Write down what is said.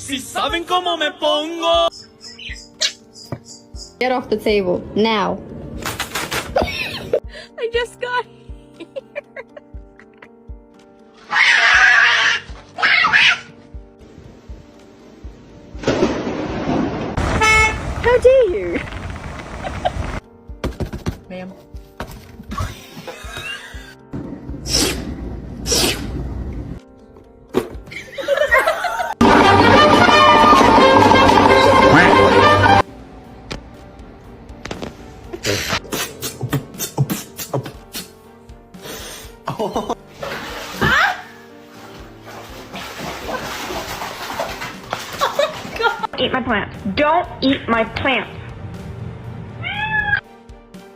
Si saben cómo me pongo. Get off the table, now. I just got How dare you? Ma'am. Eat my plant. Don't eat my plant.